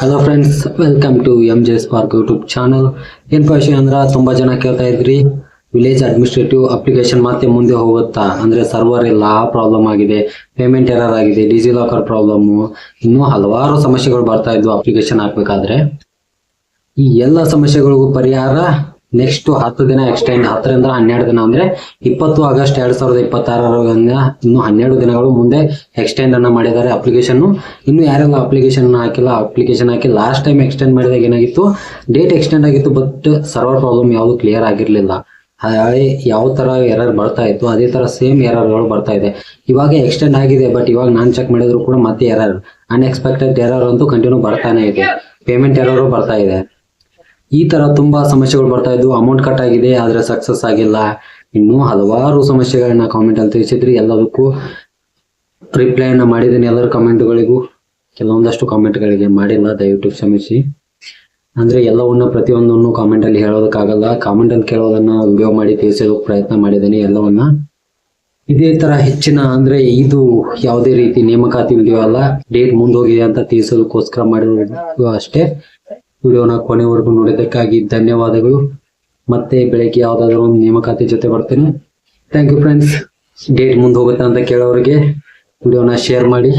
Hello friends, welcome to MJ Spark YouTube channel. ಏನು ವಿಷಯ ಅಂದ್ರೆ ತುಂಬ ಜನ ಕೇಳ್ತಾ ಇದ್ರಿ, ವಿಲೇಜ್ ಅಡ್ಮಿನಿಸ್ಟ್ರೇಟಿವ್ ಅಪ್ಲಿಕೇಶನ್ ಮತ್ತೆ ಮುಂದೆ ಹೋಗುತ್ತಾ ಅಂದ್ರೆ ಸರ್ವರ್ ಇಲ್ಲ, ಪ್ರಾಬ್ಲಮ್ ಆಗಿದೆ, ಪೇಮೆಂಟ್ ಎರರ್ ಆಗಿದೆ, ಡಿಜಿ ಲಾಕರ್ ಪ್ರಾಬ್ಲಮ್ಮು, ಇನ್ನೂ ಹಲವಾರು ಸಮಸ್ಯೆಗಳು ಬರ್ತಾ ಇದ್ವು ಅಪ್ಲಿಕೇಶನ್ ಹಾಕ್ಬೇಕಾದ್ರೆ. ಈ ಎಲ್ಲ ಸಮಸ್ಯೆಗಳಿಗೂ ಪರಿಹಾರ ನೆಕ್ಸ್ಟ್ 10 ದಿನ ಎಕ್ಸ್ಟೆಂಡ್, 10ರಿಂದ 12 ದಿನ ಅಂದ್ರೆ 20 ಆಗಸ್ಟ್ 2026 ಇನ್ನು 12 ದಿನಗಳು ಮುಂದೆ ಎಕ್ಸ್ಟೆಂಡ್ ಅನ್ನ ಮಾಡಿದ್ದಾರೆ ಅಪ್ಲಿಕೇಶನ್. ಇನ್ನು ಯಾರೆಲ್ಲ ಅಪ್ಲಿಕೇಶನ್ ಹಾಕಿಲ್ಲ, ಅಪ್ಲಿಕೇಶನ್ ಹಾಕಿ ಲಾಸ್ಟ್ ಟೈಮ್ ಎಕ್ಸ್ಟೆಂಡ್ ಮಾಡಿದಾಗ ಏನಾಗಿತ್ತು, ಡೇಟ್ ಎಕ್ಸ್ಟೆಂಡ್ ಆಗಿತ್ತು, ಬಟ್ ಸರ್ವರ್ ಪ್ರಾಬ್ಲಮ್ ಯಾವುದು ಕ್ಲಿಯರ್ ಆಗಿರ್ಲಿಲ್ಲ. ಯಾವ ತರ ಎರರ್ ಬರ್ತಾ ಇತ್ತು ಅದೇ ತರ ಸೇಮ್ ಎರರ್ಗಳು ಬರ್ತಾ ಇದೆ. ಇವಾಗ ಎಕ್ಸ್ಟೆಂಡ್ ಆಗಿದೆ, ಬಟ್ ಇವಾಗ ನಾನು ಚೆಕ್ ಮಾಡಿದ್ರು ಕೂಡ ಮತ್ತೆ ಎರರ್, ಅನ್ಎಕ್ಸ್ಪೆಕ್ಟೆಡ್ ಎರರ್ ಅಂತೂ ಕಂಟಿನ್ಯೂ ಬರ್ತಾನೆ ಇದೆ. ಪೇಮೆಂಟ್ ಎರರ್ ಬರ್ತಾ ಇದೆ. ಈ ತರ ತುಂಬಾ ಸಮಸ್ಯೆಗಳು ಬರ್ತಾ ಇದ್ವು. ಅಮೌಂಟ್ ಕಟ್ ಆಗಿದೆ ಆದ್ರೆ ಸಕ್ಸಸ್ ಆಗಿಲ್ಲ. ಇನ್ನೂ ಹಲವಾರು ಸಮಸ್ಯೆಗಳನ್ನ ಕಾಮೆಂಟ್ ಅಲ್ಲಿ ತಿಳಿಸಿದ್ರಿ. ಎಲ್ಲದಕ್ಕೂ ರಿಪ್ಲೈನ ಮಾಡಿದ್ದೀನಿ, ಎಲ್ಲರ ಕಮೆಂಟ್ಗಳಿಗೂ. ಕೆಲವೊಂದಷ್ಟು ಕಾಮೆಂಟ್ಗಳಿಗೆ ಮಾಡಿಲ್ಲ, ದಯವಿಟ್ಟು ಕ್ಷಮಿಸಿ. ಅಂದ್ರೆ ಎಲ್ಲವನ್ನ ಪ್ರತಿಯೊಂದನ್ನು ಕಾಮೆಂಟ್ ಅಲ್ಲಿ ಹೇಳೋದಕ್ಕಾಗಲ್ಲ. ಕಾಮೆಂಟ್ ಅಲ್ಲಿ ಕೇಳೋದನ್ನ ವಿಡಿಯೋ ಮಾಡಿ ತಿಳಿಸೋದಕ್ಕೆ ಪ್ರಯತ್ನ ಮಾಡಿದ್ದೀನಿ ಎಲ್ಲವನ್ನ. ಇದೇ ತರ ಹೆಚ್ಚಿನ ಅಂದ್ರೆ ಇದು ಯಾವುದೇ ರೀತಿ ನೇಮಕಾತಿ ವಿಡಿಯೋ ಅಲ್ಲ, ಡೇಟ್ ಮುಂದೋಗಿದೆ ಅಂತ ತಿಳಿಸೋದಕ್ಕೋಸ್ಕರ ಮಾಡಿರೋದು ಅಷ್ಟೇ. ವಿಡಿಯೋನ ಕೊನೆವರೆಗೂ ನೋಡಿದ್ದಕ್ಕಾಗಿ ಧನ್ಯವಾದಗಳು. ಮತ್ತೆ ಬೆಳಗ್ಗೆ ಯಾವ್ದಾದ್ರು ಒಂದು ನೇಮಕಾತಿ ಜೊತೆ ಬರ್ತೇನೆ. Thank you friends. ಡೇಟ್ ಮುಂದೆ ಹೋಗುತ್ತೆ ಅಂತ ಕೇಳೋರಿಗೆ ವಿಡಿಯೋನ ಶೇರ್ ಮಾಡಿ.